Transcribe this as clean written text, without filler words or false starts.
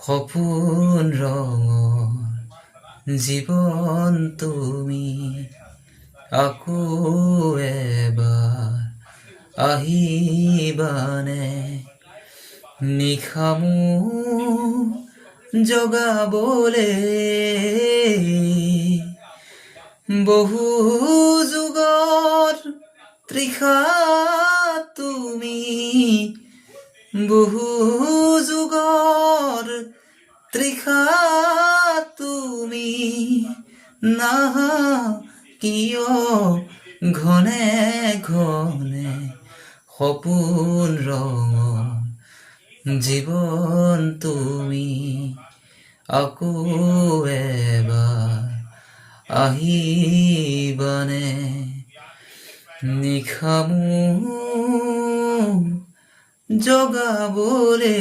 সপোন ৰঙৰ জীৱন তুমি আকৌ এবাৰ আহিবানে নিশামোৰ জগাবলে বহু যুগৰ তৃষা তুমি বহু যুগৰ তৃষা তুমি নাহা কিয় ঘনে ঘনে সপোন ৰঙৰ জীৱন তুমি আকৌ এবাৰ আহিবানে নিশামোৰ জগাবলে